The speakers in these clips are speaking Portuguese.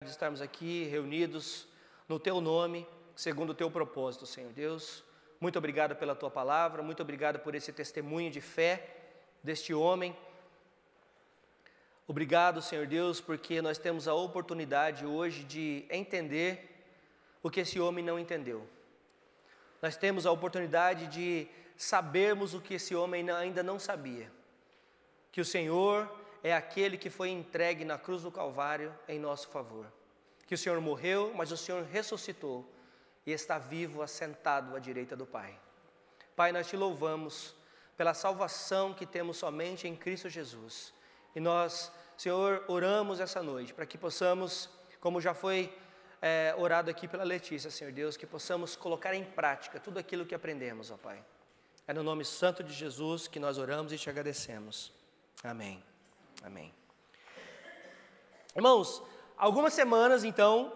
De estarmos aqui reunidos no Teu nome, segundo o Teu propósito, Senhor Deus. Muito obrigado pela Tua palavra, muito obrigado por esse testemunho de fé deste homem. Obrigado, Senhor Deus, porque nós temos a oportunidade hoje de entender o que esse homem não entendeu. Nós temos a oportunidade de sabermos o que esse homem ainda não sabia. Que o Senhor é aquele que foi entregue na cruz do Calvário em nosso favor. Que o Senhor morreu, mas o Senhor ressuscitou e está vivo, assentado à direita do Pai. Pai, nós te louvamos pela salvação que temos somente em Cristo Jesus. E nós, Senhor, oramos essa noite para que possamos, como já foi orado aqui pela Letícia, Senhor Deus, que possamos colocar em prática tudo aquilo que aprendemos, ó Pai. É no nome santo de Jesus que nós oramos e te agradecemos. Amém. Amém. Irmãos, algumas semanas então,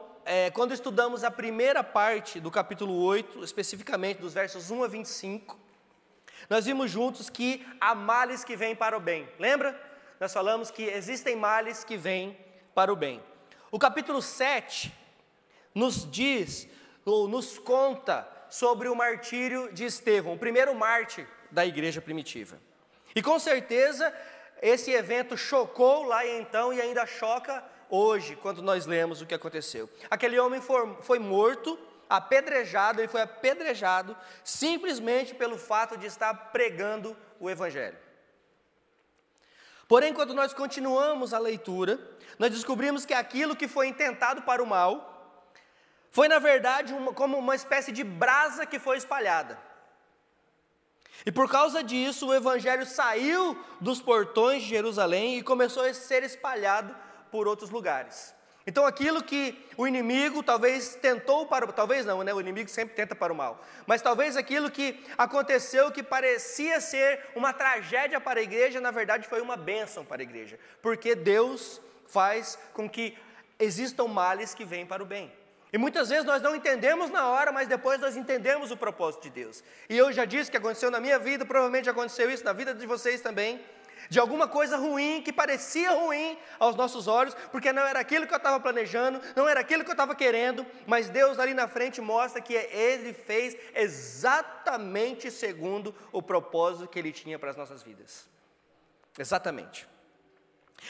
quando estudamos a primeira parte do capítulo 8, especificamente dos versos 1 a 25, nós vimos juntos que há males que vêm para o bem. Lembra? Nós falamos que existem males que vêm para o bem. O capítulo 7 nos diz, ou nos conta sobre o martírio de Estevão, o primeiro mártir da igreja primitiva. E com certeza esse evento chocou lá então e ainda choca hoje, quando nós lemos o que aconteceu. Aquele homem foi morto, apedrejado, ele foi apedrejado simplesmente pelo fato de estar pregando o Evangelho. Porém, quando nós continuamos a leitura, nós descobrimos que aquilo que foi intentado para o mal, foi na verdade como uma espécie de brasa que foi espalhada. E por causa disso, o Evangelho saiu dos portões de Jerusalém e começou a ser espalhado por outros lugares. Então aquilo que o inimigo talvez tentou para o... Talvez não, né? O inimigo sempre tenta para o mal. Mas talvez aquilo que aconteceu, que parecia ser uma tragédia para a igreja, na verdade foi uma bênção para a igreja. Porque Deus faz com que existam males que vêm para o bem. E muitas vezes nós não entendemos na hora, mas depois nós entendemos o propósito de Deus. E eu já disse que aconteceu na minha vida, provavelmente aconteceu isso na vida de vocês também, de alguma coisa ruim, que parecia ruim aos nossos olhos, porque não era aquilo que eu estava planejando, não era aquilo que eu estava querendo, mas Deus ali na frente mostra que Ele fez exatamente segundo o propósito que Ele tinha para as nossas vidas. Exatamente.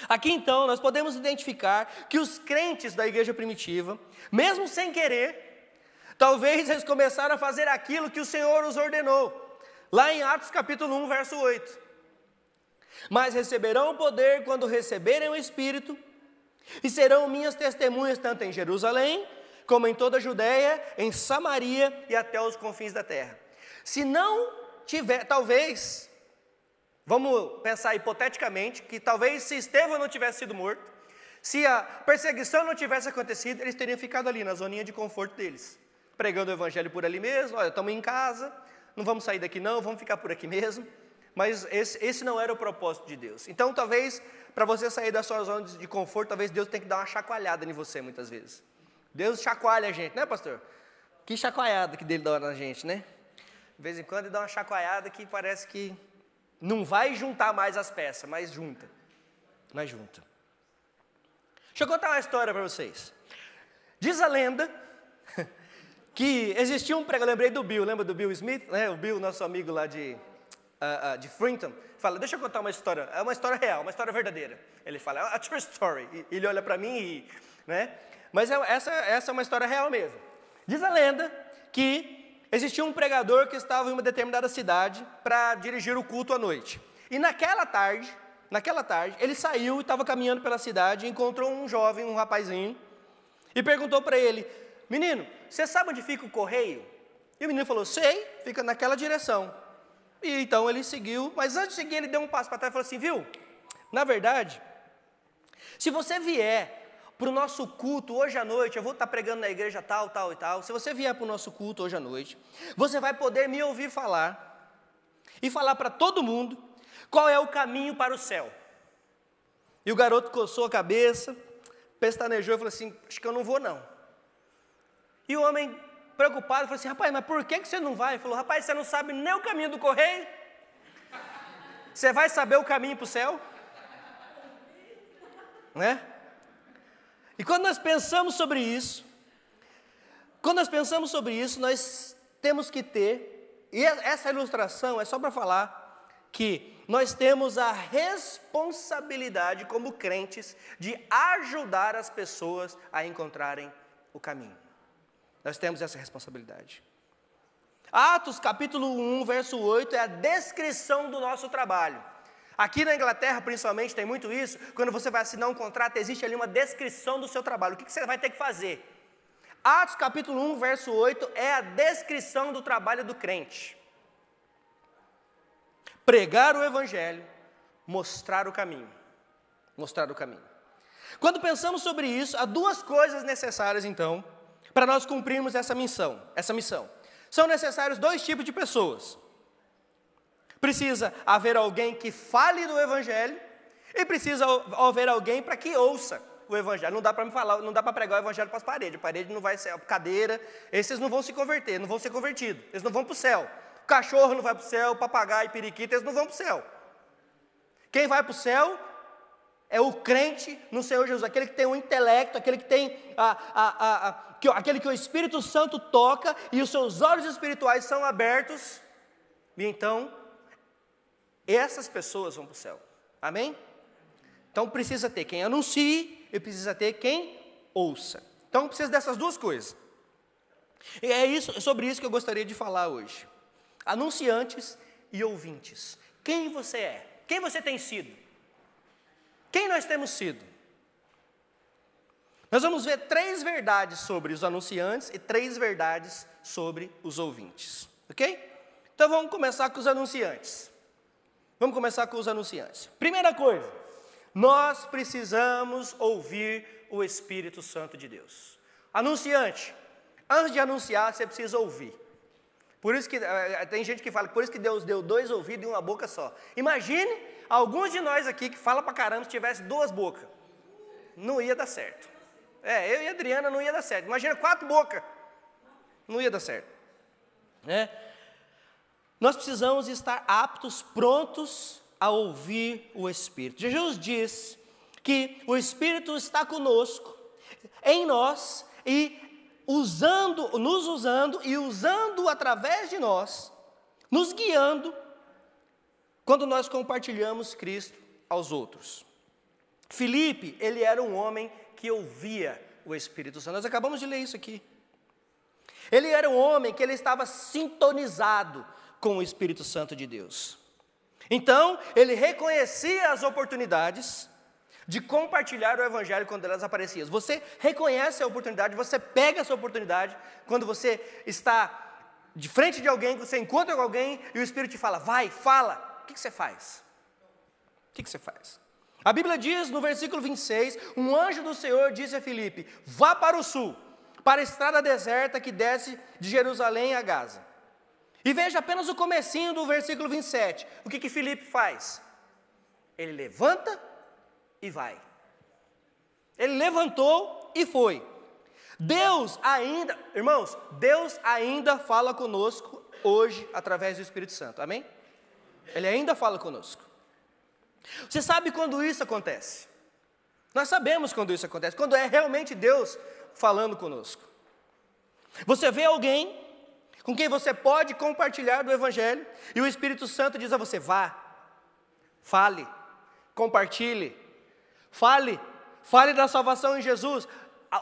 Aqui então nós podemos identificar que os crentes da igreja primitiva, mesmo sem querer, talvez eles começaram a fazer aquilo que o Senhor os ordenou, lá em Atos capítulo 1, verso 8. Mas receberão poder quando receberem o Espírito, e serão minhas testemunhas tanto em Jerusalém, como em toda a Judéia, em Samaria e até os confins da terra. Se não tiver, talvez... Vamos pensar hipoteticamente que talvez se Estevão não tivesse sido morto, se a perseguição não tivesse acontecido, eles teriam ficado ali na zoninha de conforto deles, pregando o Evangelho por ali mesmo. Olha, estamos em casa, não vamos sair daqui não, vamos ficar por aqui mesmo. Mas esse não era o propósito de Deus. Então talvez, para você sair da sua zona de conforto, talvez Deus tenha que dar uma chacoalhada em você muitas vezes. Deus chacoalha a gente, né, pastor? Que chacoalhada que dele dá na gente, né? De vez em quando ele dá uma chacoalhada que parece que... não vai juntar mais as peças, mas junta. Mas junta. Deixa eu contar uma história para vocês. Diz a lenda que existia um pregador, lembrei do Bill, lembra do Bill Smith? O Bill, nosso amigo lá de Frinton, fala, deixa eu contar uma história, é uma história real, uma história verdadeira. Ele fala, é a true story. E ele olha para mim e ri, né? Mas essa é uma história real mesmo. Diz a lenda que existia um pregador que estava em uma determinada cidade para dirigir o culto à noite. E naquela tarde, ele saiu e estava caminhando pela cidade e encontrou um jovem, um rapazinho, e perguntou para ele, menino, você sabe onde fica o correio? E o menino falou, sei, fica naquela direção. E então ele seguiu, mas antes de seguir ele deu um passo para trás e falou assim, viu, na verdade, se você vier para o nosso culto hoje à noite, eu vou estar pregando na igreja tal, tal e tal, se você vier para o nosso culto hoje à noite, você vai poder me ouvir falar, e falar para todo mundo, qual é o caminho para o céu. E o garoto coçou a cabeça, pestanejou e falou assim, acho que eu não vou não. E o homem, preocupado, falou assim, rapaz, mas por que você não vai? Ele falou, rapaz, você não sabe nem o caminho do correio? Você vai saber o caminho para o céu? Né? E quando nós pensamos sobre isso, nós temos que ter, e essa ilustração é só para falar que nós temos a responsabilidade como crentes de ajudar as pessoas a encontrarem o caminho. Nós temos essa responsabilidade. Atos capítulo 1, verso 8 é a descrição do nosso trabalho. Aqui na Inglaterra, principalmente, tem muito isso. Quando você vai assinar um contrato, existe ali uma descrição do seu trabalho. O que você vai ter que fazer? Atos capítulo 1, verso 8 é a descrição do trabalho do crente. Pregar o evangelho, mostrar o caminho. Mostrar o caminho. Quando pensamos sobre isso, há duas coisas necessárias, então, para nós cumprirmos essa missão. São necessários dois tipos de pessoas. Precisa haver alguém que fale do evangelho e precisa haver alguém para que ouça o evangelho. Não dá para me falar, não dá para pregar o evangelho para as paredes. A parede não vai ser cadeira, esses não vão se converter, não vão ser convertidos, eles não vão para o céu. O cachorro não vai para o céu, o papagaio e periquito, eles não vão para o céu. Quem vai para o céu é o crente no Senhor Jesus, aquele que tem um intelecto, aquele que tem aquele que o Espírito Santo toca e os seus olhos espirituais são abertos, e então essas pessoas vão para o céu. Amém? Então precisa ter quem anuncie e precisa ter quem ouça. Então precisa dessas duas coisas. E é sobre isso que eu gostaria de falar hoje. Anunciantes e ouvintes. Quem você é? Quem você tem sido? Quem nós temos sido? Nós vamos ver 3 verdades sobre os anunciantes e 3 verdades sobre os ouvintes. Ok? Então vamos começar com os anunciantes. Primeira coisa, nós precisamos ouvir o Espírito Santo de Deus. Anunciante, antes de anunciar, você precisa ouvir. Por isso que tem gente que fala, por isso que Deus deu 2 ouvidos e uma boca só. Imagine alguns de nós aqui que fala pra caramba se tivesse 2 bocas. Não ia dar certo. Eu e a Adriana não ia dar certo. Imagina 4 bocas. Não ia dar certo. Nós precisamos estar aptos, prontos a ouvir o Espírito. Jesus diz que o Espírito está conosco, em nós, e nos usando e usando através de nós, nos guiando, quando nós compartilhamos Cristo aos outros. Filipe, ele era um homem que ouvia o Espírito Santo. Nós acabamos de ler isso aqui. Ele era um homem que ele estava sintonizado com o Espírito Santo de Deus. Então, ele reconhecia as oportunidades de compartilhar o Evangelho quando elas apareciam. Você reconhece a oportunidade, você pega essa oportunidade quando você está de frente de alguém, você encontra com alguém e o Espírito te fala, vai, fala. O que você faz? A Bíblia diz no versículo 26, um anjo do Senhor disse a Filipe, vá para o sul, para a estrada deserta que desce de Jerusalém a Gaza. E veja apenas o comecinho do versículo 27. O que Filipe faz? Ele levanta e vai. Ele levantou e foi. Deus ainda fala conosco hoje através do Espírito Santo. Amém? Ele ainda fala conosco. Você sabe quando isso acontece? Nós sabemos quando isso acontece. Quando é realmente Deus falando conosco. Você vê alguém com quem você pode compartilhar do Evangelho, e o Espírito Santo diz a você, vá, fale, compartilhe, fale da salvação em Jesus.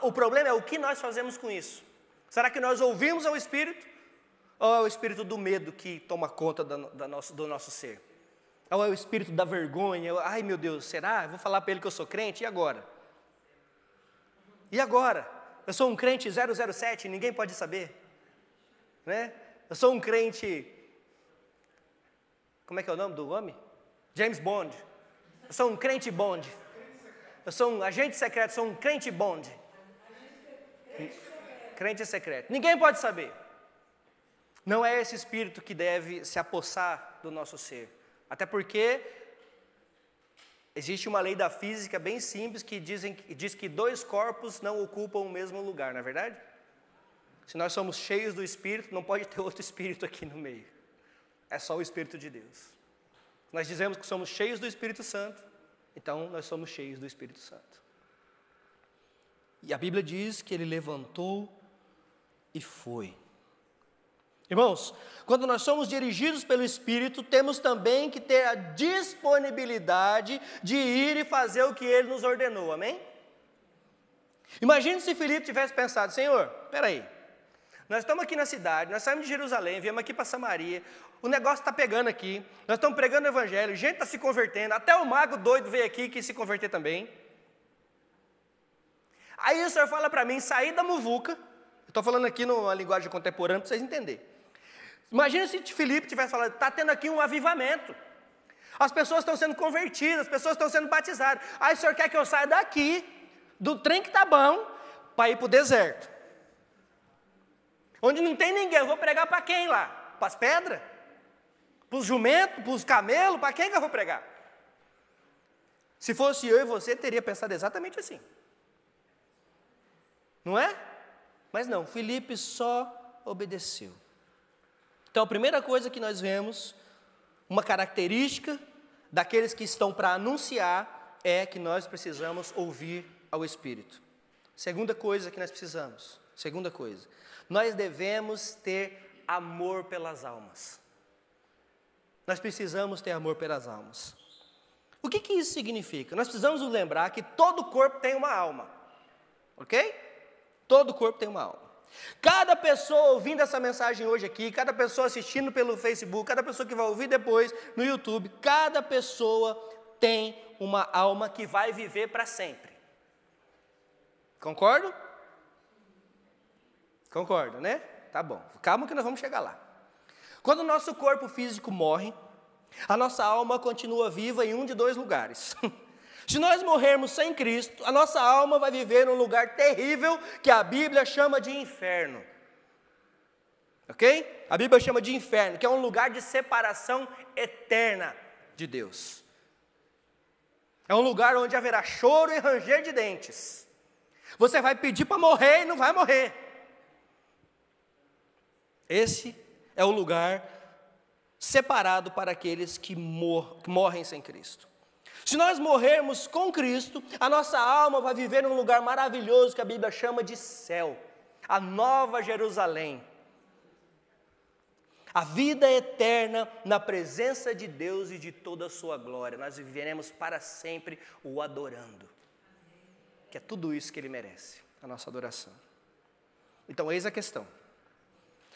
O problema é o que nós fazemos com isso. Será que nós ouvimos ao Espírito, ou é o Espírito do medo que toma conta do nosso ser? Ou é o Espírito da vergonha? Ai meu Deus, será? Eu vou falar para ele que eu sou crente, e agora? Eu sou um crente 007, ninguém pode saber. Né? Eu sou um crente, como é que é o nome do homem? James Bond. Eu sou um crente Bond. Eu sou um agente secreto, sou um crente Bond. Crente secreto. Ninguém pode saber. Não é esse espírito que deve se apossar do nosso ser. Até porque existe uma lei da física bem simples que diz que 2 corpos não ocupam o mesmo lugar, não é verdade? Se nós somos cheios do Espírito, não pode ter outro Espírito aqui no meio. É só o Espírito de Deus. Nós dizemos que somos cheios do Espírito Santo, então nós somos cheios do Espírito Santo. E a Bíblia diz que ele levantou e foi. Irmãos, quando nós somos dirigidos pelo Espírito, temos também que ter a disponibilidade de ir e fazer o que Ele nos ordenou, amém? Imagine se Filipe tivesse pensado, Senhor, espera aí, nós estamos aqui na cidade, nós saímos de Jerusalém, viemos aqui para Samaria, o negócio está pegando aqui, nós estamos pregando o Evangelho, gente está se convertendo, até o mago doido veio aqui que se converter também. Aí o Senhor fala para mim, sair da muvuca, estou falando aqui numa linguagem contemporânea para vocês entenderem. Imagina se Filipe tivesse falado, está tendo aqui um avivamento, as pessoas estão sendo convertidas, as pessoas estão sendo batizadas, aí o Senhor quer que eu saia daqui, do trem que está bom, para ir para o deserto, onde não tem ninguém, eu vou pregar para quem lá? Para as pedras? Para os jumentos, para os camelos, para quem que eu vou pregar? Se fosse eu e você, teria pensado exatamente assim, não é? Mas não, Filipe só obedeceu. Então, a primeira coisa que nós vemos, uma característica daqueles que estão para anunciar, é que nós precisamos ouvir ao Espírito. Segunda coisa que nós precisamos, nós devemos ter amor pelas almas. Nós precisamos ter amor pelas almas. O que isso significa? Nós precisamos nos lembrar que todo corpo tem uma alma, ok? Todo corpo tem uma alma. Cada pessoa ouvindo essa mensagem hoje aqui, cada pessoa assistindo pelo Facebook, cada pessoa que vai ouvir depois no YouTube, cada pessoa tem uma alma que vai viver para sempre. Concordo? Concordo, né? Tá bom, calma que nós vamos chegar lá. Quando o nosso corpo físico morre, a nossa alma continua viva em um de dois lugares. Se nós morrermos sem Cristo, a nossa alma vai viver num lugar terrível que a Bíblia chama de inferno. Ok? A Bíblia chama de inferno, que é um lugar de separação eterna de Deus. É um lugar onde haverá choro e ranger de dentes. Você vai pedir para morrer e não vai morrer. Esse é o lugar separado para aqueles que morrem sem Cristo. Se nós morrermos com Cristo, a nossa alma vai viver num lugar maravilhoso que a Bíblia chama de céu, a Nova Jerusalém. A vida eterna na presença de Deus e de toda a sua glória. Nós viveremos para sempre o adorando, que é tudo isso que Ele merece, a nossa adoração. Então, eis a questão.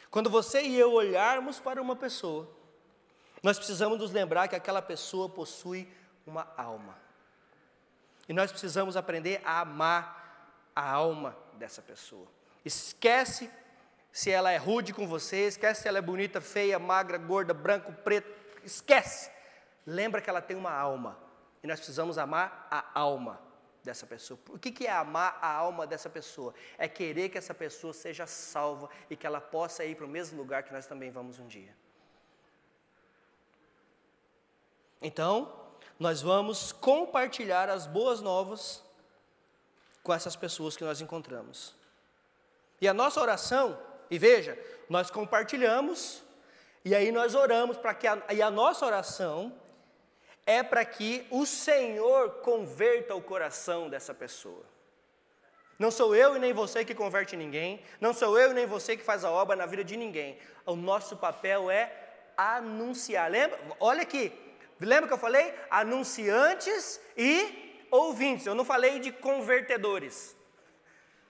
Quando você e eu olharmos para uma pessoa, nós precisamos nos lembrar que aquela pessoa possui uma alma. E nós precisamos aprender a amar a alma dessa pessoa. Esquece se ela é rude com você, esquece se ela é bonita, feia, magra, gorda, branco, preto, esquece. Lembra que ela tem uma alma. E nós precisamos amar a alma dessa pessoa. O que é amar a alma dessa pessoa? É querer que essa pessoa seja salva e que ela possa ir para o mesmo lugar que nós também vamos um dia. Então, nós vamos compartilhar as boas novas com essas pessoas que nós encontramos. E a nossa oração, e veja, nós compartilhamos, e aí nós oramos para que a nossa oração é para que o Senhor converta o coração dessa pessoa. Não sou eu e nem você que converte ninguém, não sou eu e nem você que faz a obra na vida de ninguém. O nosso papel é anunciar. Lembra? Olha aqui. Lembra que eu falei? Anunciantes e ouvintes. Eu não falei de convertedores.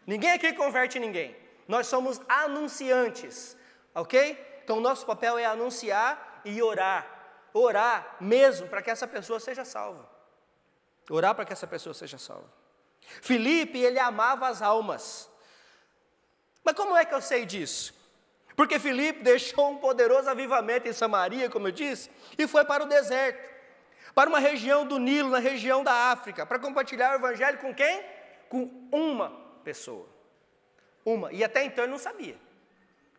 Ninguém aqui converte ninguém. Nós somos anunciantes, ok? Então o nosso papel é anunciar e orar. Orar mesmo para que essa pessoa seja salva. Orar para que essa pessoa seja salva. Filipe, ele amava as almas. Mas como é que eu sei disso? Porque Filipe deixou um poderoso avivamento em Samaria, como eu disse, e foi para o deserto, para uma região do Nilo, na região da África, para compartilhar o Evangelho com quem? Com uma pessoa. Uma. E até então ele não sabia.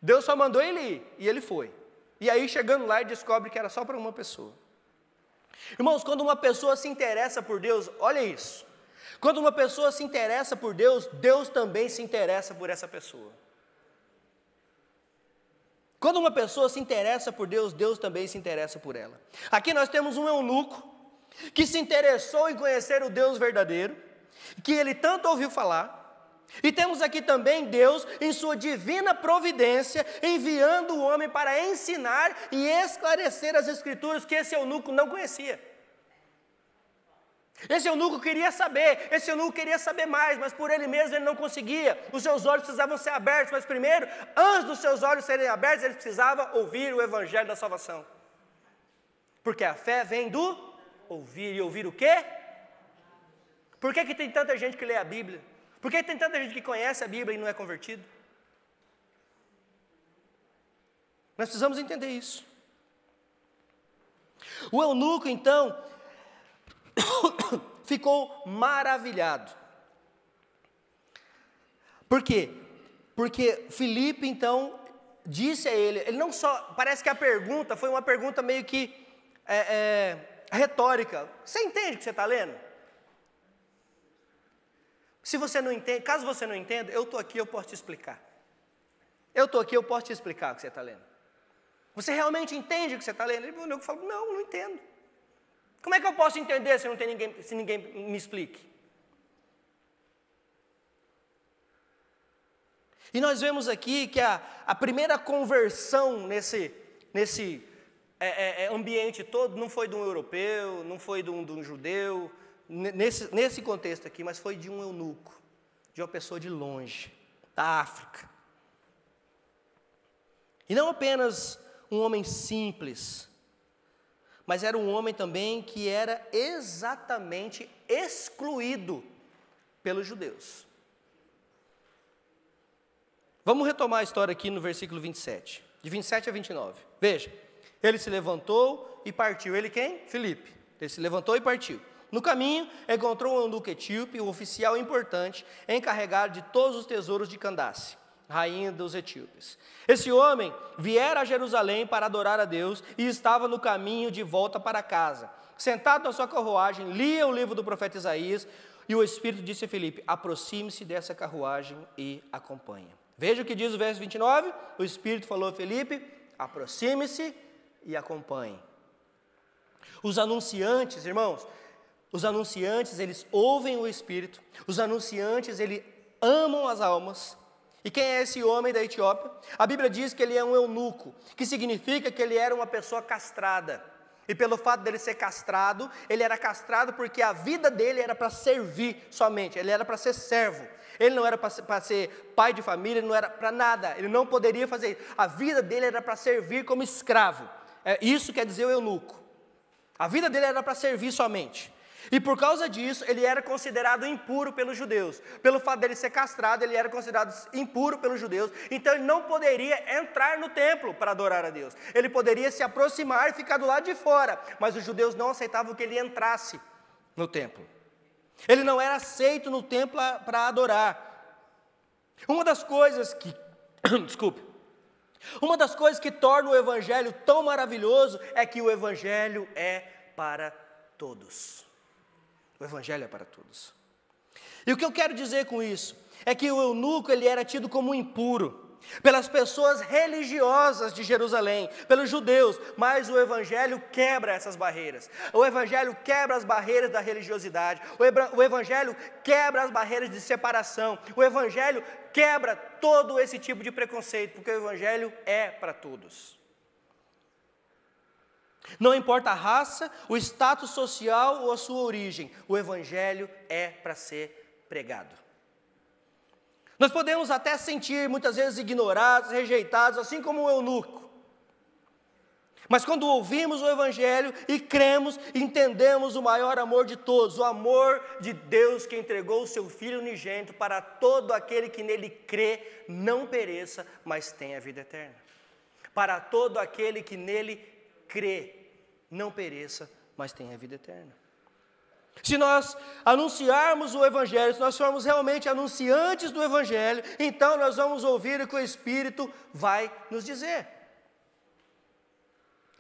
Deus só mandou ele ir, e ele foi. E aí, chegando lá, ele descobre que era só para uma pessoa. Irmãos, quando uma pessoa se interessa por Deus, olha isso. Quando uma pessoa se interessa por Deus, Deus também se interessa por essa pessoa. Quando uma pessoa se interessa por Deus, Deus também se interessa por ela. Aqui nós temos um eunuco que se interessou em conhecer o Deus verdadeiro, que ele tanto ouviu falar, E temos aqui também Deus, em sua divina providência, enviando o homem para ensinar e esclarecer as Escrituras que esse eunuco não conhecia. Esse eunuco queria saber mais, mas por ele mesmo ele não conseguia. Os seus olhos precisavam ser abertos, mas primeiro, antes dos seus olhos serem abertos, ele precisava ouvir o Evangelho da salvação. Porque a fé vem do ouvir, e ouvir o quê? Por que tem tanta gente que lê a Bíblia? Por que tem tanta gente que conhece a Bíblia e não é convertido? Nós precisamos entender isso. O eunuco, então, ficou maravilhado. Por quê? Porque Filipe, então, disse a ele não só, parece que a pergunta foi uma pergunta meio que retórica. Você entende o que você está lendo? Se você não entende, caso você não entenda, eu estou aqui, eu posso te explicar. Eu estou aqui, eu posso te explicar o que você está lendo. Você realmente entende o que você está lendo? Eu falo, não entendo. Como é que eu posso entender se ninguém me explique? E nós vemos aqui que a primeira conversão nesse ambiente todo não foi de um europeu, não foi de um judeu, nesse contexto aqui, mas foi de um eunuco, de uma pessoa de longe, da África. E não apenas um homem simples, mas era um homem também que era exatamente excluído pelos judeus. Vamos retomar a história aqui no versículo 27, de 27 a 29. Veja, ele se levantou e partiu. Ele quem? Filipe. Ele se levantou e partiu. No caminho, encontrou um eunuco etíope, um oficial importante, encarregado de todos os tesouros de Candace, rainha dos etíopes. Esse homem viera a Jerusalém para adorar a Deus e estava no caminho de volta para casa. Sentado na sua carruagem, lia o livro do profeta Isaías, e o Espírito disse a Filipe: aproxime-se dessa carruagem e acompanhe. Veja o que diz o verso 29, o Espírito falou a Filipe: aproxime-se e acompanhe. Os anunciantes, irmãos, eles ouvem o Espírito, os anunciantes, eles amam as almas. E quem é esse homem da Etiópia? A Bíblia diz que ele é um eunuco, que significa que ele era uma pessoa castrada. E pelo fato dele ser castrado, ele era castrado porque a vida dele era para servir somente, ele era para ser servo. Ele não era para ser pai de família, ele não era para nada, ele não poderia fazer isso. A vida dele era para servir como escravo. Isso quer dizer o eunuco. A vida dele era para servir somente. E por causa disso, ele era considerado impuro pelos judeus. Pelo fato dele ser castrado, ele era considerado impuro pelos judeus. Então ele não poderia entrar no templo para adorar a Deus. Ele poderia se aproximar e ficar do lado de fora, mas os judeus não aceitavam que ele entrasse no templo. Ele não era aceito no templo para adorar. Uma das coisas que torna o evangelho tão maravilhoso é que o evangelho é para todos. O evangelho é para todos. E o que eu quero dizer com isso é que o eunuco, ele era tido como impuro pelas pessoas religiosas de Jerusalém, pelos judeus, mas o evangelho quebra essas barreiras. O evangelho quebra as barreiras da religiosidade. O evangelho quebra as barreiras de separação. O evangelho quebra todo esse tipo de preconceito, porque o evangelho é para todos. Não importa a raça, o status social ou a sua origem, o evangelho é para ser pregado. Nós podemos até sentir muitas vezes ignorados, rejeitados, assim como o eunuco. Mas quando ouvimos o evangelho e cremos, entendemos o maior amor de todos, o amor de Deus que entregou o seu Filho unigênito para todo aquele que nele crê, não pereça, mas tenha vida eterna. Para todo aquele que nele crê, não pereça, mas tenha vida eterna. Se nós anunciarmos o evangelho, se nós formos realmente anunciantes do evangelho, então nós vamos ouvir o que o Espírito vai nos dizer.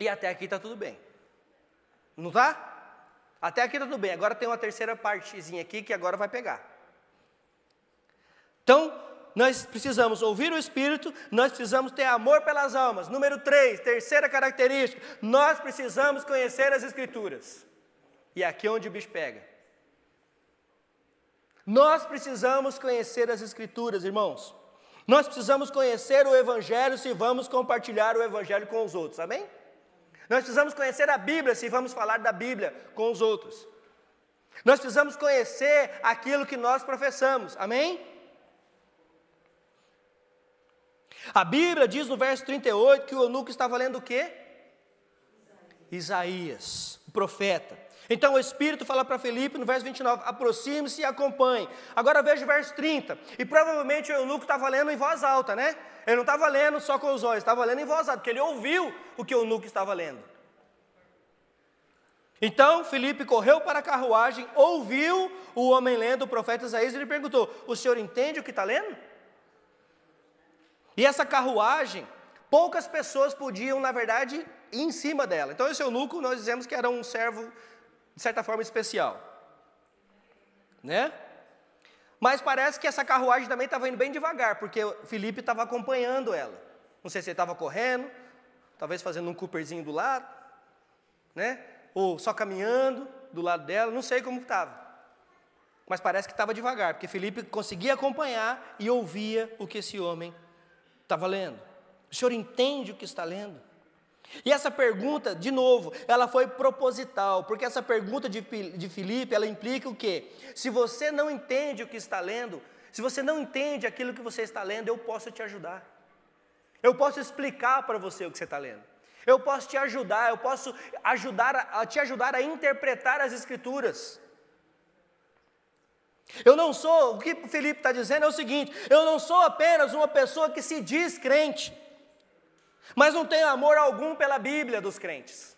E até aqui está tudo bem. Não está? Até aqui está tudo bem. Agora tem uma terceira partezinha aqui que agora vai pegar. Então, nós precisamos ouvir o Espírito, nós precisamos ter amor pelas almas. Número 3, terceira característica, nós precisamos conhecer as Escrituras. E aqui é onde o bicho pega. Nós precisamos conhecer as Escrituras, irmãos. Nós precisamos conhecer o Evangelho se vamos compartilhar o Evangelho com os outros, amém? Nós precisamos conhecer a Bíblia se vamos falar da Bíblia com os outros. Nós precisamos conhecer aquilo que nós professamos, amém? A Bíblia diz no verso 38 que o eunuco estava lendo o quê? Isaías, o profeta. Então o Espírito fala para Filipe no verso 29, aproxime-se e acompanhe. Agora veja o verso 30, e provavelmente o eunuco estava lendo em voz alta, né? Ele não estava lendo só com os olhos, estava lendo em voz alta, porque ele ouviu o que o eunuco estava lendo. Então Filipe correu para a carruagem, ouviu o homem lendo o profeta Isaías e lhe perguntou, o senhor entende o que está lendo? E essa carruagem, poucas pessoas podiam, na verdade, ir em cima dela. Então esse eunuco, nós dizemos que era um servo, de certa forma, especial, né? Mas parece que essa carruagem também estava indo bem devagar, porque Filipe estava acompanhando ela. Não sei se ele estava correndo, talvez fazendo um Cooperzinho do lado, né? Ou só caminhando do lado dela, não sei como estava. Mas parece que estava devagar, porque Filipe conseguia acompanhar e ouvia o que esse homem estava lendo. O senhor entende o que está lendo? E essa pergunta, de novo, ela foi proposital, porque essa pergunta de Filipe, ela implica o quê? Se você não entende o que está lendo, se você não entende aquilo que você está lendo, eu posso te ajudar. Eu posso explicar para você o que você está lendo. Eu posso te ajudar, eu posso te ajudar a interpretar as Escrituras. O que o Filipe está dizendo é o seguinte, eu não sou apenas uma pessoa que se diz crente, mas não tenho amor algum pela Bíblia dos crentes.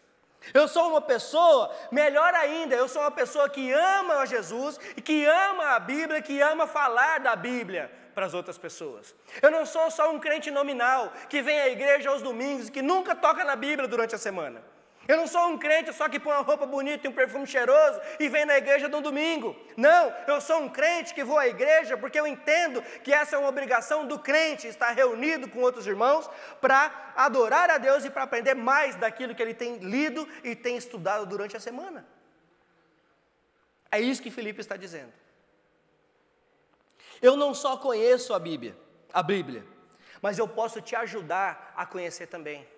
Eu sou uma pessoa, melhor ainda, eu sou uma pessoa que ama a Jesus, e que ama a Bíblia, que ama falar da Bíblia para as outras pessoas. Eu não sou só um crente nominal, que vem à igreja aos domingos, e que nunca toca na Bíblia durante a semana. Eu não sou um crente só que põe uma roupa bonita e um perfume cheiroso e vem na igreja no domingo. Não, eu sou um crente que vou à igreja porque eu entendo que essa é uma obrigação do crente, estar reunido com outros irmãos para adorar a Deus e para aprender mais daquilo que ele tem lido e tem estudado durante a semana. É isso que Filipe está dizendo. Eu não só conheço a Bíblia, mas eu posso te ajudar a conhecer também.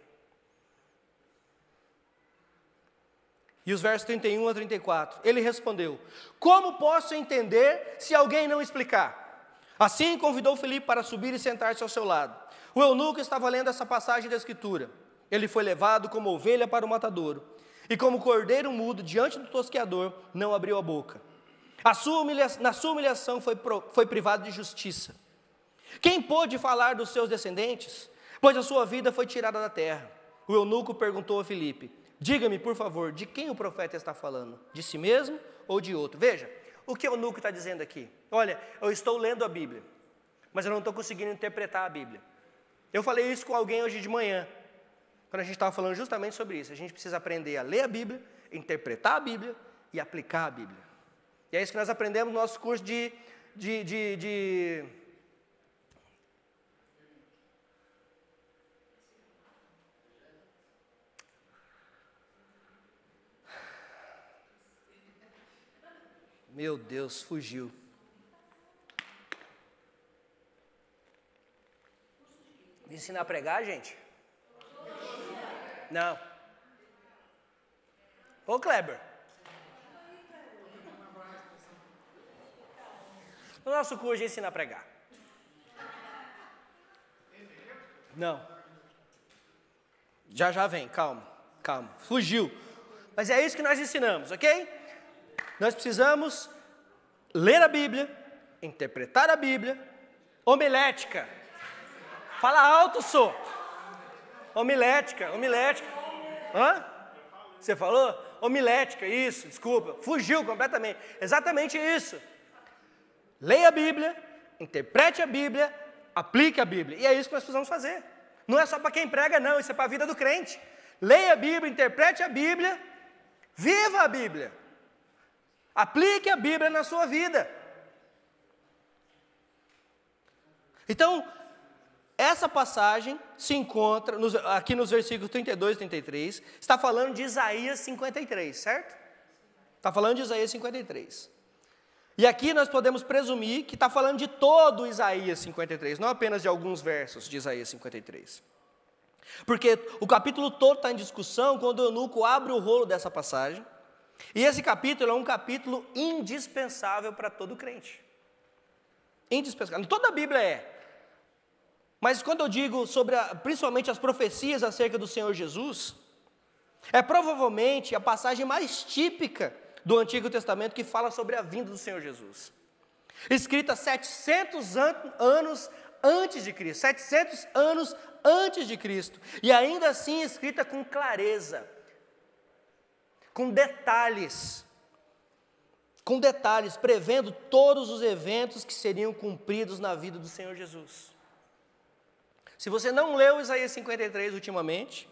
E os versos 31 a 34, ele respondeu, como posso entender se alguém não explicar? Assim convidou Filipe para subir e sentar-se ao seu lado. O eunuco estava lendo essa passagem da Escritura. Ele foi levado como ovelha para o matadouro, e como cordeiro mudo diante do tosqueador, não abriu a boca. Na sua humilhação foi privado de justiça. Quem pôde falar dos seus descendentes? Pois a sua vida foi tirada da terra. O eunuco perguntou a Filipe, diga-me, por favor, de quem o profeta está falando? De si mesmo ou de outro? Veja, o que o eunuco está dizendo aqui? Olha, eu estou lendo a Bíblia, mas eu não estou conseguindo interpretar a Bíblia. Eu falei isso com alguém hoje de manhã, quando a gente estava falando justamente sobre isso. A gente precisa aprender a ler a Bíblia, interpretar a Bíblia e aplicar a Bíblia. E é isso que nós aprendemos no nosso curso de Meu Deus, fugiu. Me ensinar a pregar, gente? Não. Ô, Kleber. O nosso curso é ensinar a pregar. Não. Já vem, calma. Fugiu. Mas é isso que nós ensinamos, ok? Nós precisamos ler a Bíblia, interpretar a Bíblia, homilética. Fala alto, só. Homilética. Hã? Você falou? Homilética, isso, desculpa. Fugiu completamente. Exatamente isso. Leia a Bíblia, interprete a Bíblia, aplique a Bíblia. E é isso que nós precisamos fazer. Não é só para quem prega, não. Isso é para a vida do crente. Leia a Bíblia, interprete a Bíblia, viva a Bíblia. Aplique a Bíblia na sua vida. Então, essa passagem se encontra aqui nos versículos 32 e 33, está falando de Isaías 53, certo? Está falando de Isaías 53. E aqui nós podemos presumir que está falando de todo Isaías 53, não apenas de alguns versos de Isaías 53. Porque o capítulo todo está em discussão quando o eunuco abre o rolo dessa passagem. E esse capítulo é um capítulo indispensável para todo crente. Indispensável. Toda a Bíblia é. Mas quando eu digo sobre, principalmente as profecias acerca do Senhor Jesus, é provavelmente a passagem mais típica do Antigo Testamento que fala sobre a vinda do Senhor Jesus. Escrita 700 anos antes de Cristo, 700 anos antes de Cristo, e ainda assim escrita com clareza, com detalhes, prevendo todos os eventos que seriam cumpridos na vida do Senhor Jesus. Se você não leu Isaías 53 ultimamente,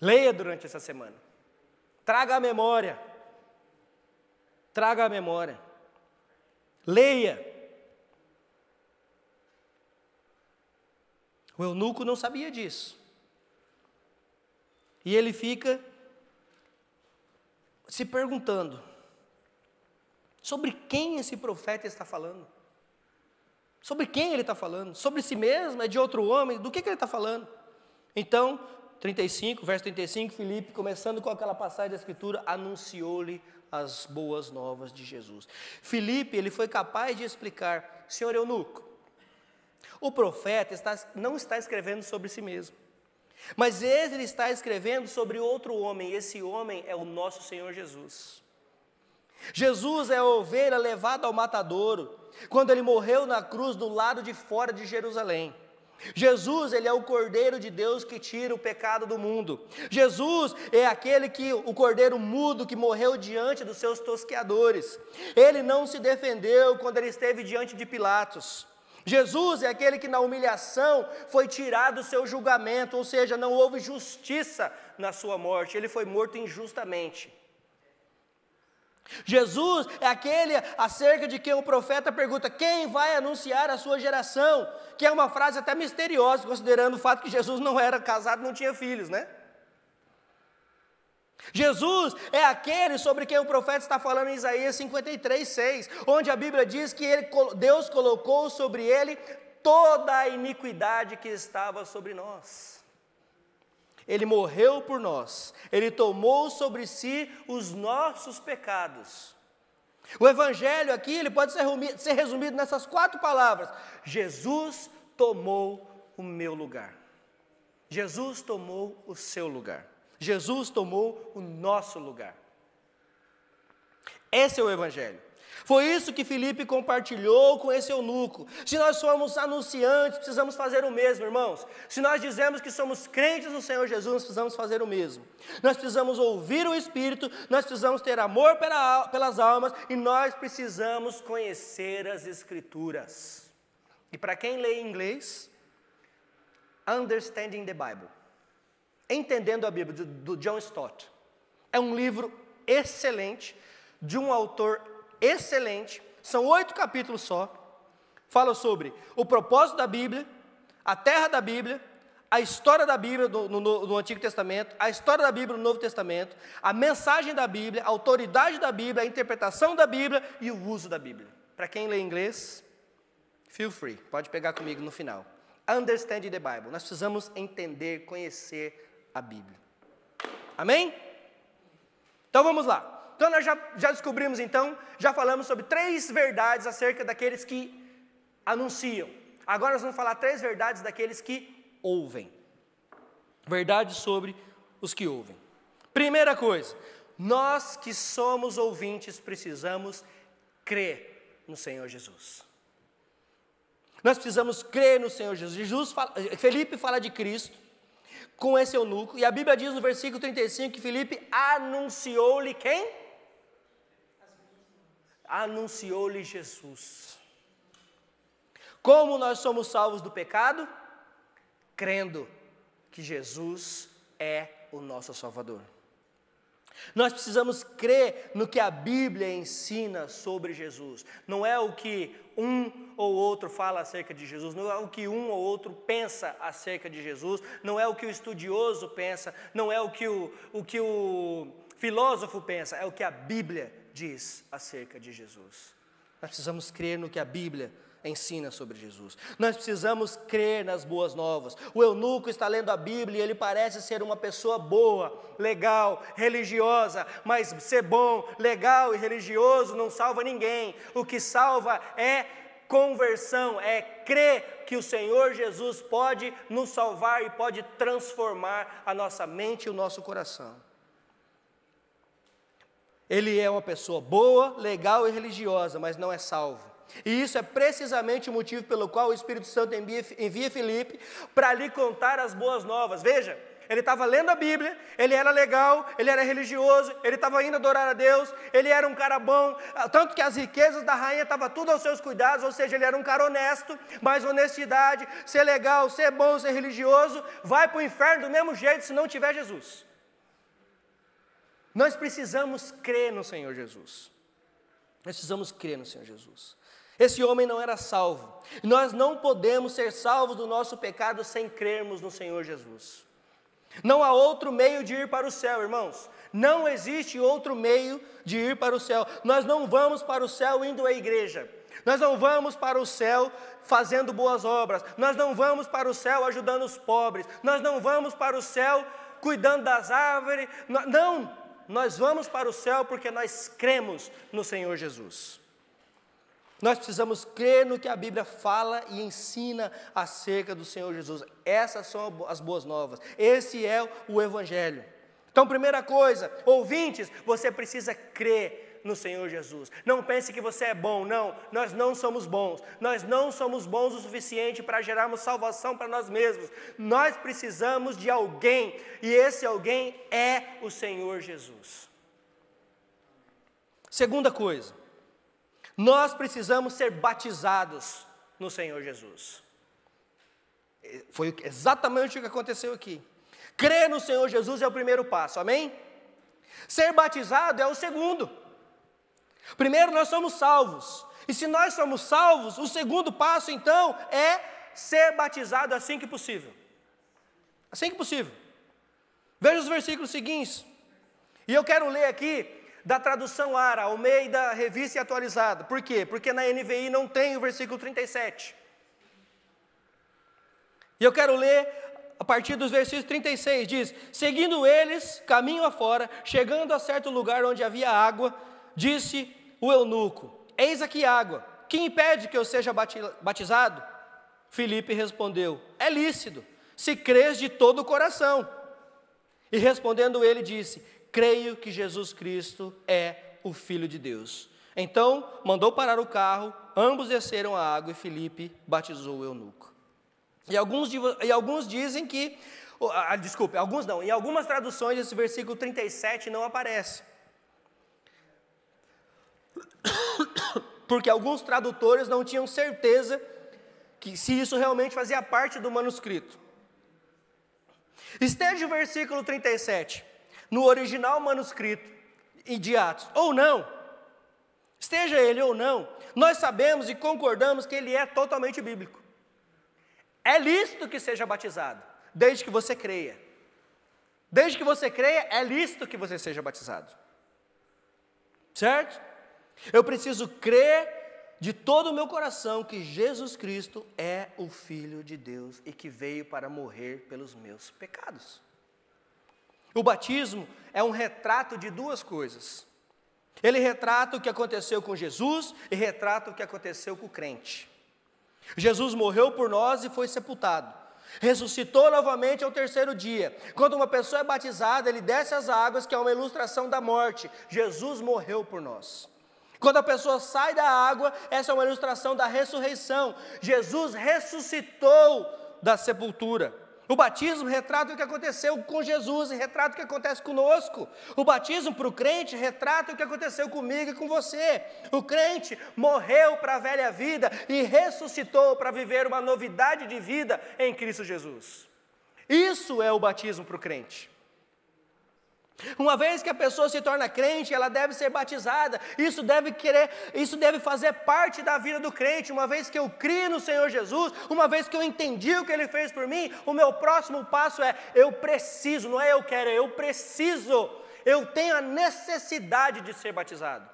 leia durante essa semana, traga a memória, leia. O eunuco não sabia disso. E ele fica se perguntando, sobre quem esse profeta está falando? Sobre quem ele está falando? Sobre si mesmo? É de outro homem? Do que ele está falando? Então, 35, verso 35, Filipe, começando com aquela passagem da Escritura, anunciou-lhe as boas novas de Jesus. Filipe, ele foi capaz de explicar, senhor eunuco, o profeta não está escrevendo sobre si mesmo, mas ele está escrevendo sobre outro homem, e esse homem é o nosso Senhor Jesus. Jesus é a ovelha levada ao matadouro, quando ele morreu na cruz do lado de fora de Jerusalém. Jesus, ele é o Cordeiro de Deus que tira o pecado do mundo. Jesus é o cordeiro mudo que morreu diante dos seus tosqueadores. Ele não se defendeu quando ele esteve diante de Pilatos. Jesus é aquele que na humilhação foi tirado o seu julgamento, ou seja, não houve justiça na sua morte, ele foi morto injustamente. Jesus é aquele acerca de quem o profeta pergunta, quem vai anunciar a sua geração? Que é uma frase até misteriosa, considerando o fato que Jesus não era casado, não tinha filhos, né? Jesus é aquele sobre quem o profeta está falando em Isaías 53, 6, onde a Bíblia diz que Deus colocou sobre ele toda a iniquidade que estava sobre nós. Ele morreu por nós, ele tomou sobre si os nossos pecados. O Evangelho aqui, ele pode ser resumido nessas 4 palavras: Jesus tomou o meu lugar. Jesus tomou o seu lugar. Jesus tomou o nosso lugar. Esse é o Evangelho. Foi isso que Filipe compartilhou com esse eunuco. Se nós somos anunciantes, precisamos fazer o mesmo, irmãos. Se nós dizemos que somos crentes no Senhor Jesus, nós precisamos fazer o mesmo. Nós precisamos ouvir o Espírito, nós precisamos ter amor pelas almas e nós precisamos conhecer as Escrituras. E para quem lê em inglês, Understanding the Bible. Entendendo a Bíblia, do John Stott. É um livro excelente, de um autor excelente, são 8 capítulos só, fala sobre o propósito da Bíblia, a terra da Bíblia, a história da Bíblia no Antigo Testamento, a história da Bíblia no Novo Testamento, a mensagem da Bíblia, a autoridade da Bíblia, a interpretação da Bíblia e o uso da Bíblia. Para quem lê inglês, feel free, pode pegar comigo no final. Understand the Bible, nós precisamos entender, conhecer a Bíblia. Amém? Então vamos lá. Então nós já descobrimos então, já falamos sobre 3 verdades acerca daqueles que anunciam. Agora nós vamos falar 3 verdades daqueles que ouvem. Verdades sobre os que ouvem. Primeira coisa, nós que somos ouvintes precisamos crer no Senhor Jesus. Nós precisamos crer no Senhor Jesus. Filipe fala de Cristo com esse eunuco, e a Bíblia diz no versículo 35 que Filipe anunciou-lhe quem? Anunciou-lhe Jesus. Como nós somos salvos do pecado? Crendo que Jesus é o nosso Salvador. Nós precisamos crer no que a Bíblia ensina sobre Jesus. Não é o que um ou outro fala acerca de Jesus, não é o que um ou outro pensa acerca de Jesus, não é o que o estudioso pensa, não é o que o filósofo pensa, é o que a Bíblia diz acerca de Jesus. Nós precisamos crer no que a Bíblia ensina sobre Jesus. Nós precisamos crer nas boas novas. O eunuco está lendo a Bíblia e ele parece ser uma pessoa boa, legal, religiosa, mas ser bom, legal e religioso não salva ninguém. O que salva é conversão, é crer que o Senhor Jesus pode nos salvar e pode transformar a nossa mente e o nosso coração. Ele é uma pessoa boa, legal e religiosa, mas não é salvo. E isso é precisamente o motivo pelo qual o Espírito Santo envia Filipe para lhe contar as boas novas. Veja, ele estava lendo a Bíblia, ele era legal, ele era religioso, ele estava indo adorar a Deus, ele era um cara bom, tanto que as riquezas da rainha estavam tudo aos seus cuidados, ou seja, ele era um cara honesto, mas honestidade, ser legal, ser bom, ser religioso, vai para o inferno do mesmo jeito se não tiver Jesus. Nós precisamos crer no Senhor Jesus. Nós precisamos crer no Senhor Jesus. Esse homem não era salvo. Nós não podemos ser salvos do nosso pecado sem crermos no Senhor Jesus. Não há outro meio de ir para o céu, irmãos. Não existe outro meio de ir para o céu. Nós não vamos para o céu indo à igreja. Nós não vamos para o céu fazendo boas obras. Nós não vamos para o céu ajudando os pobres. Nós não vamos para o céu cuidando das árvores. Não, nós vamos para o céu porque nós cremos no Senhor Jesus. Nós precisamos crer no que a Bíblia fala e ensina acerca do Senhor Jesus. Essas são as boas novas. Esse é o Evangelho. Então, primeira coisa, ouvintes, você precisa crer no Senhor Jesus. Não pense que você é bom, não. Nós não somos bons. Nós não somos bons o suficiente para gerarmos salvação para nós mesmos. Nós precisamos de alguém, e esse alguém é o Senhor Jesus. Segunda coisa, nós precisamos ser batizados no Senhor Jesus. Foi exatamente o que aconteceu aqui. Crer no Senhor Jesus é o primeiro passo, amém? Ser batizado é o segundo. Primeiro, nós somos salvos. E se nós somos salvos, o segundo passo, então, é ser batizado assim que possível. Assim que possível. Veja os versículos seguintes. E eu quero ler aqui da tradução ARA, Almeida, Revista e Atualizada. Por quê? Porque na NVI não tem o versículo 37. E eu quero ler a partir dos versículos 36, diz: seguindo eles, caminho afora, chegando a certo lugar onde havia água, disse o eunuco: eis aqui água, que impede que eu seja batizado? Filipe respondeu: é lícito, se crês de todo o coração. E respondendo ele disse: creio que Jesus Cristo é o Filho de Deus. Então mandou parar o carro, ambos desceram a água e Filipe batizou o eunuco. E alguns dizem que, alguns não, em algumas traduções esse versículo 37 não aparece. Porque alguns tradutores não tinham certeza que se isso realmente fazia parte do manuscrito. Esteja o versículo 37 no original manuscrito de Atos, ou não, esteja ele ou não, nós sabemos e concordamos que ele é totalmente bíblico. É lícito que seja batizado, desde que você creia. Desde que você creia, é lícito que você seja batizado. Certo? Eu preciso crer de todo o meu coração que Jesus Cristo é o Filho de Deus e que veio para morrer pelos meus pecados. O batismo é um retrato de duas coisas. Ele retrata o que aconteceu com Jesus e retrata o que aconteceu com o crente. Jesus morreu por nós e foi sepultado. Ressuscitou novamente ao terceiro dia. Quando uma pessoa é batizada, ele desce as águas, que é uma ilustração da morte. Jesus morreu por nós. Quando a pessoa sai da água, essa é uma ilustração da ressurreição. Jesus ressuscitou da sepultura. O batismo retrata o que aconteceu com Jesus e retrata o que acontece conosco. O batismo para o crente retrata o que aconteceu comigo e com você. O crente morreu para a velha vida e ressuscitou para viver uma novidade de vida em Cristo Jesus. Isso é o batismo para o crente. Uma vez que a pessoa se torna crente, ela deve ser batizada. Isso deve fazer parte da vida do crente. Uma vez que eu crio no Senhor Jesus, uma vez que eu entendi o que Ele fez por mim, o meu próximo passo é: eu preciso, não é eu quero, é eu preciso. Eu tenho a necessidade de ser batizado.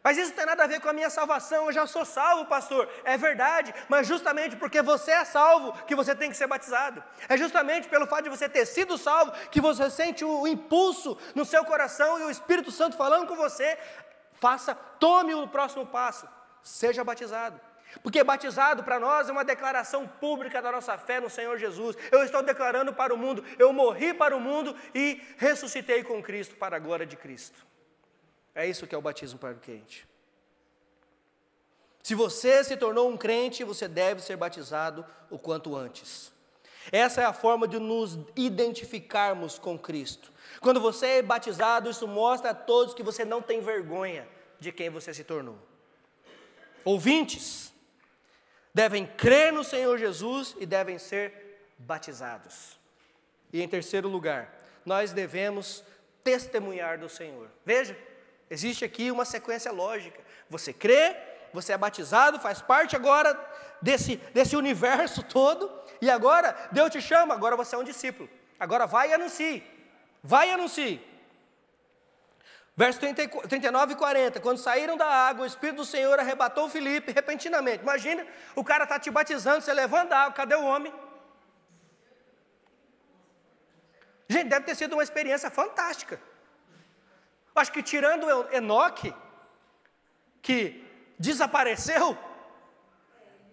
Mas isso não tem nada a ver com a minha salvação, eu já sou salvo, pastor. É verdade, mas justamente porque você é salvo que você tem que ser batizado. É justamente pelo fato de você ter sido salvo que você sente o impulso no seu coração e o Espírito Santo falando com você. Tome o próximo passo, seja batizado. Porque batizado para nós é uma declaração pública da nossa fé no Senhor Jesus. Eu estou declarando para o mundo, eu morri para o mundo e ressuscitei com Cristo para a glória de Cristo. É isso que é o batismo para o crente. Se você se tornou um crente, você deve ser batizado o quanto antes. Essa é a forma de nos identificarmos com Cristo. Quando você é batizado, isso mostra a todos que você não tem vergonha de quem você se tornou. Ouvintes devem crer no Senhor Jesus e devem ser batizados. E em terceiro lugar, nós devemos testemunhar do Senhor. Veja, existe aqui uma sequência lógica. Você crê, você é batizado, faz parte agora desse universo todo, e agora Deus te chama, agora você é um discípulo. Agora vai e anuncie. Vai e anuncie. Verso 39 e 40, quando saíram da água, o Espírito do Senhor arrebatou Filipe repentinamente. Imagina, o cara está te batizando, você levanta da água, cadê o homem? Gente, deve ter sido uma experiência fantástica. Acho que tirando Enoque, que desapareceu,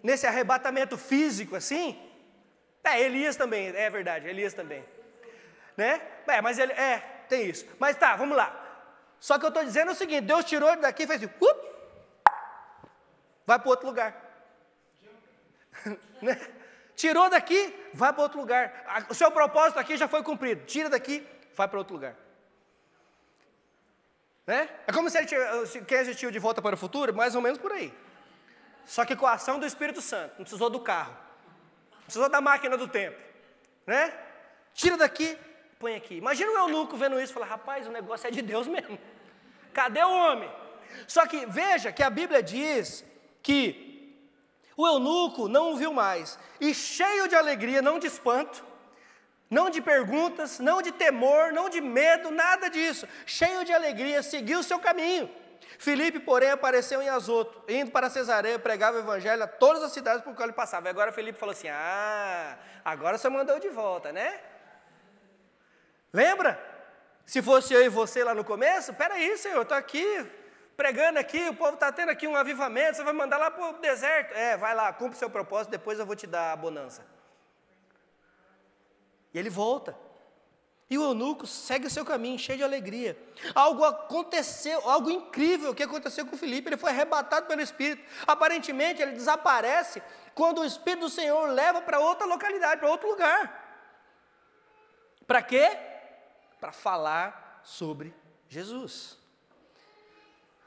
nesse arrebatamento físico assim, Elias também, é verdade, Elias também. Né? Mas ele, tem isso. Mas tá, vamos lá. Só que eu estou dizendo o seguinte, Deus tirou ele daqui e fez assim, vai para outro lugar. Né? Tirou daqui, vai para outro lugar. O seu propósito aqui já foi cumprido. Tira daqui, vai para outro lugar. Né? É como se ele quem assistiu De Volta para o Futuro, mais ou menos por aí. Só que com a ação do Espírito Santo. Não precisou do carro. Não precisou da máquina do tempo. Né? Tira daqui, põe aqui. Imagina o eunuco vendo isso e falar, rapaz, o negócio é de Deus mesmo. Cadê o homem? Só que veja que a Bíblia diz que o eunuco não o viu mais. E cheio de alegria, não de espanto, não de perguntas, não de temor, não de medo, nada disso. Cheio de alegria, seguiu o seu caminho. Filipe, porém, apareceu em Azoto, indo para Cesareia, pregava o evangelho a todas as cidades por qual ele passava. E agora Filipe falou assim, agora você mandou de volta, né? Lembra? Se fosse eu e você lá no começo, peraí, Senhor, eu estou aqui, pregando aqui, o povo está tendo aqui um avivamento, você vai mandar lá para o deserto. Vai lá, cumpre o seu propósito, depois eu vou te dar a bonança. E ele volta. E o eunuco segue o seu caminho, cheio de alegria. Algo aconteceu, algo incrível que aconteceu com Filipe, ele foi arrebatado pelo Espírito. Aparentemente ele desaparece quando o Espírito do Senhor leva para outra localidade, para outro lugar. Para quê? Para falar sobre Jesus.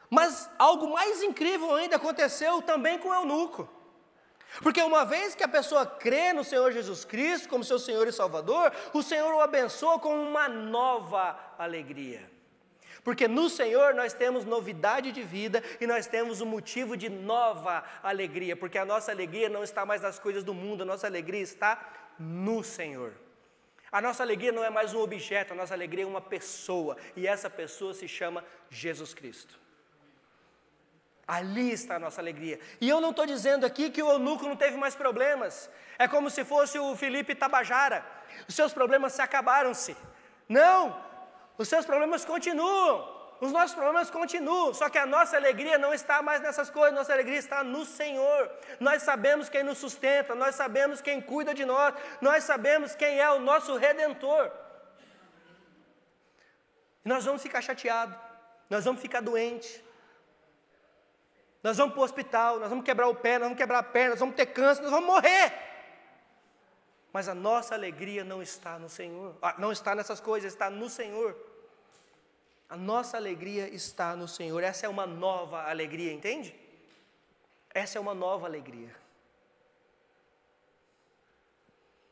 Mas algo mais incrível ainda aconteceu também com o eunuco. Porque uma vez que a pessoa crê no Senhor Jesus Cristo como seu Senhor e Salvador, o Senhor o abençoa com uma nova alegria. Porque no Senhor nós temos novidade de vida e nós temos um motivo de nova alegria. Porque a nossa alegria não está mais nas coisas do mundo, a nossa alegria está no Senhor. A nossa alegria não é mais um objeto, a nossa alegria é uma pessoa. E essa pessoa se chama Jesus Cristo. Ali está a nossa alegria. E eu não estou dizendo aqui que o eunuco não teve mais problemas. É como se fosse o Filipe Tabajara. Os seus problemas se acabaram-se. Não, os seus problemas continuam. Os nossos problemas continuam, só que a nossa alegria não está mais nessas coisas, nossa alegria está no Senhor. Nós sabemos quem nos sustenta, nós sabemos quem cuida de nós sabemos quem é o nosso Redentor. E nós vamos ficar chateados, nós vamos ficar doentes, nós vamos para o hospital, nós vamos quebrar o pé, nós vamos quebrar a perna, nós vamos ter câncer, nós vamos morrer. Mas a nossa alegria não está no Senhor, não está nessas coisas, está no Senhor. A nossa alegria está no Senhor. Essa é uma nova alegria, entende? Essa é uma nova alegria.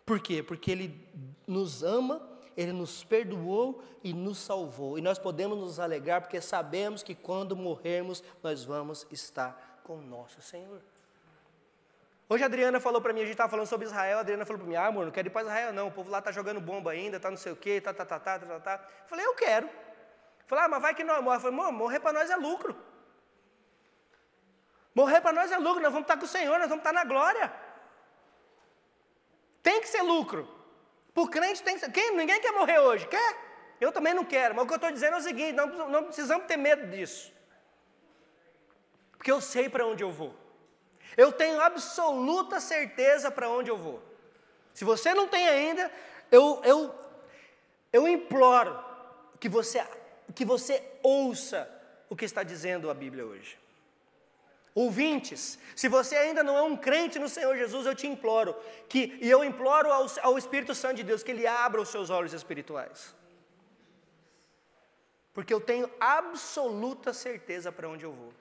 Por quê? Porque Ele nos ama, Ele nos perdoou e nos salvou. E nós podemos nos alegrar porque sabemos que quando morrermos, nós vamos estar com o nosso Senhor. Hoje a Adriana falou para mim, a gente estava falando sobre Israel, a Adriana falou para mim, amor, não quero ir para Israel não, o povo lá está jogando bomba ainda, está não sei o quê, tá. Eu falei, eu quero. Falei, mas vai que nós morremos. Eu falei, morrer para nós é lucro. Morrer para nós é lucro, nós vamos estar com o Senhor, nós vamos estar na glória. Tem que ser lucro. Para o crente tem que ser. Ninguém quer morrer hoje, quer? Eu também não quero, mas o que eu estou dizendo é o seguinte, não precisamos ter medo disso. Porque eu sei para onde eu vou. Eu tenho absoluta certeza para onde eu vou. Se você não tem ainda, eu imploro que você ouça o que está dizendo a Bíblia hoje. Ouvintes, se você ainda não é um crente no Senhor Jesus, eu te imploro, e eu imploro ao Espírito Santo de Deus, que Ele abra os seus olhos espirituais. Porque eu tenho absoluta certeza para onde eu vou.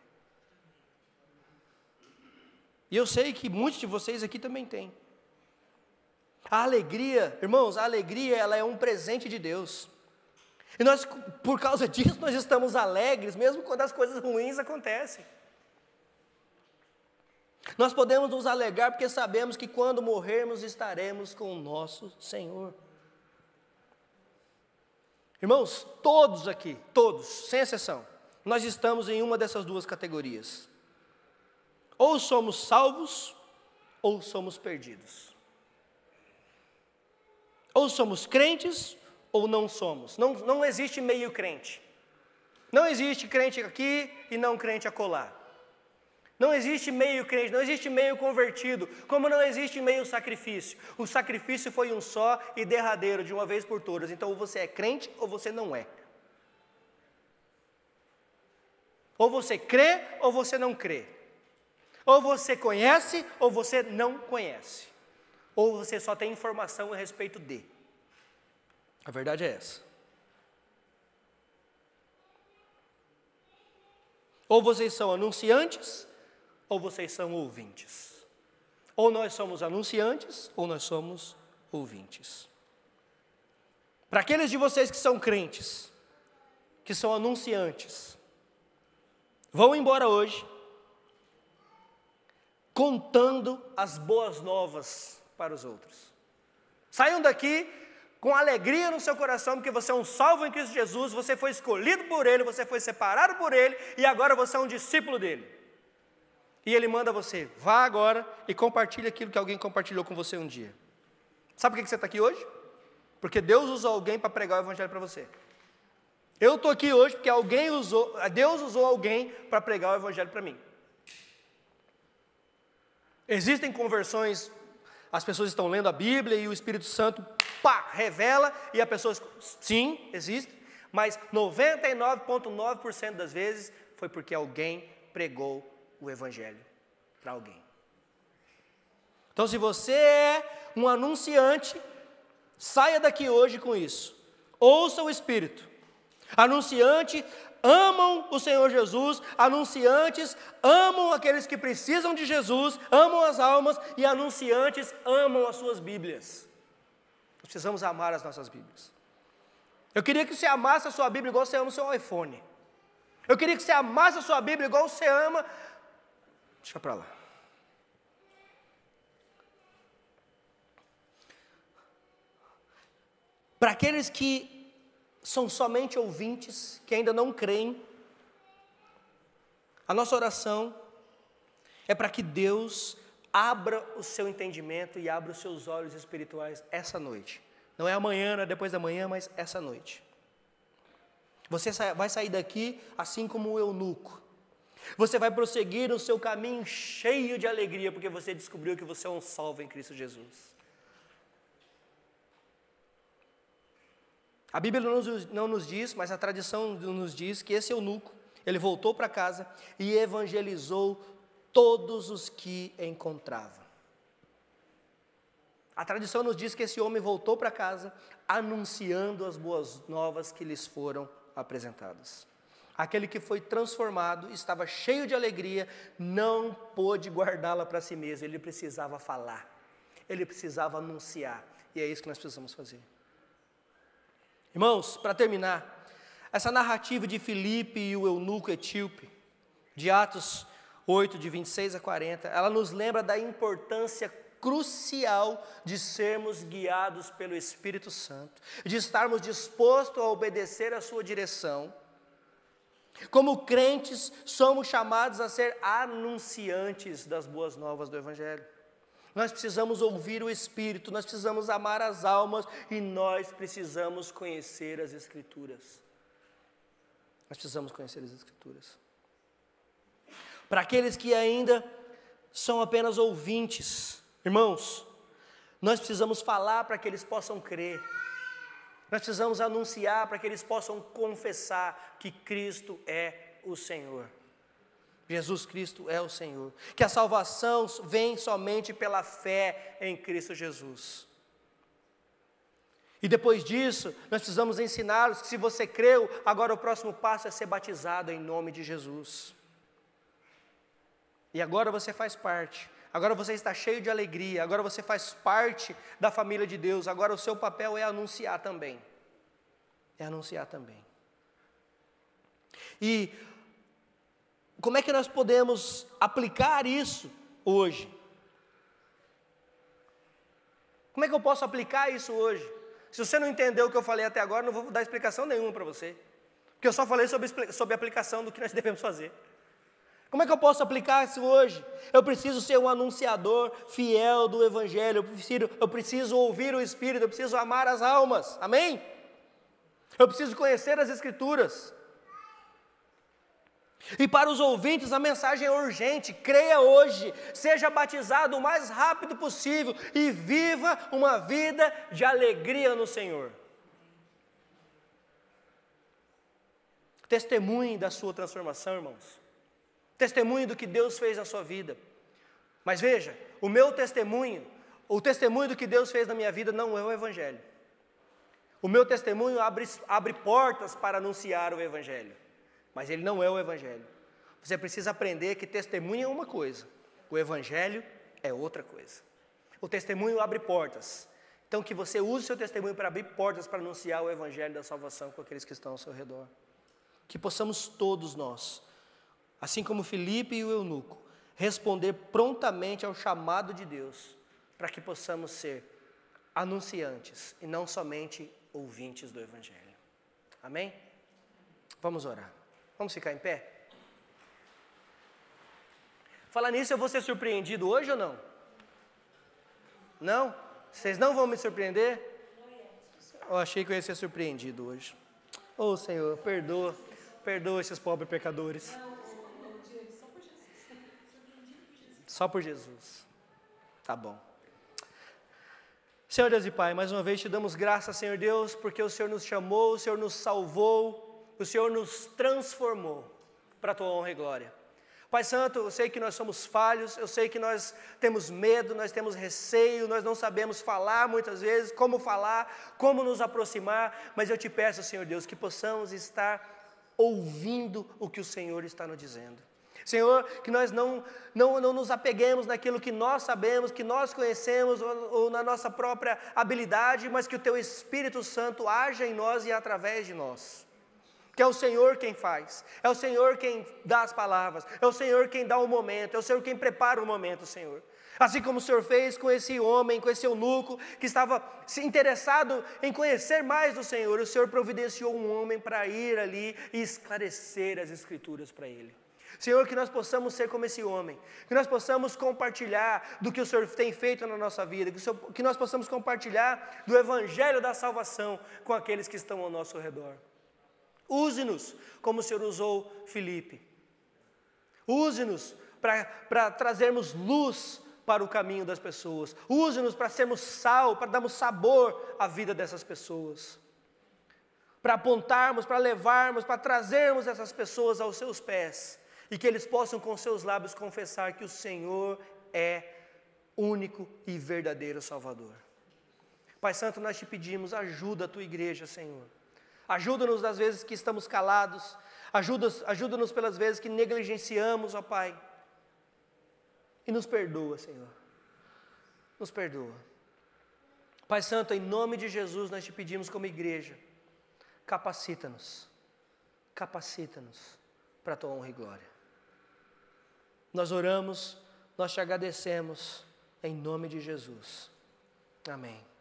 E eu sei que muitos de vocês aqui também têm. A alegria, irmãos, a alegria ela é um presente de Deus. E nós, por causa disso, nós estamos alegres, mesmo quando as coisas ruins acontecem. Nós podemos nos alegrar porque sabemos que quando morrermos estaremos com o nosso Senhor. Irmãos, todos aqui, todos, sem exceção, nós estamos em uma dessas duas categorias. Ou somos salvos, ou somos perdidos. Ou somos crentes, ou não somos. Não existe meio crente. Não existe crente aqui e não crente acolá. Não existe meio crente, não existe meio convertido, como não existe meio sacrifício. O sacrifício foi um só e derradeiro, de uma vez por todas. Então, ou você é crente ou você não é. Ou você crê ou você não crê. Ou você conhece ou você não conhece. Ou você só tem informação a respeito de. A verdade é essa. Ou vocês são anunciantes, ou vocês são ouvintes. Ou nós somos anunciantes, ou nós somos ouvintes. Para aqueles de vocês que são crentes, que são anunciantes, vão embora hoje, contando as boas novas para os outros. Saiam daqui com alegria no seu coração, porque você é um salvo em Cristo Jesus, você foi escolhido por Ele, você foi separado por Ele, e agora você é um discípulo dEle. E Ele manda você, vá agora e compartilhe aquilo que alguém compartilhou com você um dia. Sabe por que você está aqui hoje? Porque Deus usou alguém para pregar o Evangelho para você. Eu estou aqui hoje porque Deus usou alguém para pregar o Evangelho para mim. Existem conversões, as pessoas estão lendo a Bíblia e o Espírito Santo, revela, e a pessoa, sim, existe, mas 99,9% das vezes foi porque alguém pregou o Evangelho para alguém. Então, se você é um anunciante, saia daqui hoje com isso. Ouça o Espírito. Anunciante amam o Senhor Jesus, anunciantes amam aqueles que precisam de Jesus, amam as almas, e anunciantes amam as suas Bíblias. Nós precisamos amar as nossas Bíblias. Eu queria que você amasse a sua Bíblia igual você ama o seu iPhone. Eu queria que você amasse a sua Bíblia igual você ama. Deixa para lá. Para aqueles que são somente ouvintes, que ainda não creem, a nossa oração é para que Deus abra o seu entendimento e abra os seus olhos espirituais essa noite. Não é amanhã, não é depois da manhã, mas essa noite. Você vai sair daqui assim como o eunuco. Você vai prosseguir no seu caminho cheio de alegria, porque você descobriu que você é um salvo em Cristo Jesus. A Bíblia não nos diz, mas a tradição nos diz que esse eunuco, ele voltou para casa e evangelizou todos os que encontrava. A tradição nos diz que esse homem voltou para casa anunciando as boas novas que lhes foram apresentadas. Aquele que foi transformado, estava cheio de alegria, não pôde guardá-la para si mesmo, ele precisava falar, ele precisava anunciar, e é isso que nós precisamos fazer. Irmãos, para terminar, essa narrativa de Filipe e o eunuco etíope, de Atos 8, de 26 a 40, ela nos lembra da importância crucial de sermos guiados pelo Espírito Santo, de estarmos dispostos a obedecer a sua direção, Como crentes, somos chamados a ser anunciantes das boas novas do Evangelho. Nós precisamos ouvir o Espírito, nós precisamos amar as almas e nós precisamos conhecer as Escrituras. Nós precisamos conhecer as Escrituras. Para aqueles que ainda são apenas ouvintes, irmãos, nós precisamos falar para que eles possam crer. Nós precisamos anunciar para que eles possam confessar que Cristo é o Senhor. Jesus Cristo é o Senhor. Que a salvação vem somente pela fé em Cristo Jesus. E depois disso, nós precisamos ensiná-los que se você creu, agora o próximo passo é ser batizado em nome de Jesus. E agora você faz parte. Agora você está cheio de alegria. Agora você faz parte da família de Deus. Agora o seu papel é anunciar também. É anunciar também. E como é que nós podemos aplicar isso hoje? Como é que eu posso aplicar isso hoje? Se você não entendeu o que eu falei até agora, não vou dar explicação nenhuma para você. Porque eu só falei sobre a aplicação do que nós devemos fazer. Como é que eu posso aplicar isso hoje? Eu preciso ser um anunciador fiel do Evangelho. Eu preciso ouvir o Espírito. Eu preciso amar as almas. Amém? Eu preciso conhecer as Escrituras. E para os ouvintes a mensagem é urgente, creia hoje, seja batizado o mais rápido possível e viva uma vida de alegria no Senhor. Testemunhe da sua transformação, irmãos. Testemunhe do que Deus fez na sua vida. Mas veja, o meu testemunho, o testemunho do que Deus fez na minha vida não é o Evangelho. O meu testemunho abre portas para anunciar o Evangelho. Mas ele não é o Evangelho. Você precisa aprender que testemunho é uma coisa, o Evangelho é outra coisa. O testemunho abre portas. Então que você use o seu testemunho para abrir portas para anunciar o Evangelho da salvação com aqueles que estão ao seu redor. Que possamos todos nós, assim como Filipe e o eunuco, responder prontamente ao chamado de Deus, para que possamos ser anunciantes e não somente ouvintes do Evangelho. Amém? Vamos orar. Vamos ficar em pé? Falar nisso, eu vou ser surpreendido hoje ou não? Não? Vocês não vão me surpreender? Eu achei que eu ia ser surpreendido hoje. Oh, Senhor, perdoa esses pobres pecadores. Só por Jesus. Tá bom. Senhor Deus e Pai, mais uma vez te damos graças, Senhor Deus, porque o Senhor nos chamou, o Senhor nos salvou, o Senhor nos transformou para a tua honra e glória. Pai Santo, eu sei que nós somos falhos, eu sei que nós temos medo, nós temos receio, nós não sabemos falar muitas vezes, como nos aproximar, mas eu te peço, Senhor Deus, que possamos estar ouvindo o que o Senhor está nos dizendo. Senhor, que nós não nos apeguemos naquilo que nós sabemos, que nós conhecemos, ou na nossa própria habilidade, mas que o Teu Espírito Santo haja em nós e através de nós. Que é o Senhor quem faz, é o Senhor quem dá as palavras, é o Senhor quem dá o momento, é o Senhor quem prepara o momento, Senhor. Assim como o Senhor fez com esse homem, com esse eunuco, que estava interessado em conhecer mais do Senhor, o Senhor providenciou um homem para ir ali e esclarecer as Escrituras para ele. Senhor, que nós possamos ser como esse homem, que nós possamos compartilhar do que o Senhor tem feito na nossa vida, que nós possamos compartilhar do Evangelho da salvação com aqueles que estão ao nosso redor. Use-nos como o Senhor usou Filipe. Use-nos para trazermos luz para o caminho das pessoas. Use-nos para sermos sal, para darmos sabor à vida dessas pessoas. Para apontarmos, para levarmos, para trazermos essas pessoas aos seus pés. E que eles possam com seus lábios confessar que o Senhor é único e verdadeiro Salvador. Pai Santo, nós te pedimos, ajuda a tua igreja, Senhor. Ajuda-nos das vezes que estamos calados. Ajuda-nos pelas vezes que negligenciamos, ó Pai. E nos perdoa, Senhor. Nos perdoa. Pai Santo, em nome de Jesus, nós te pedimos como igreja, capacita-nos. Capacita-nos para a tua honra e glória. Nós oramos, nós te agradecemos, em nome de Jesus. Amém.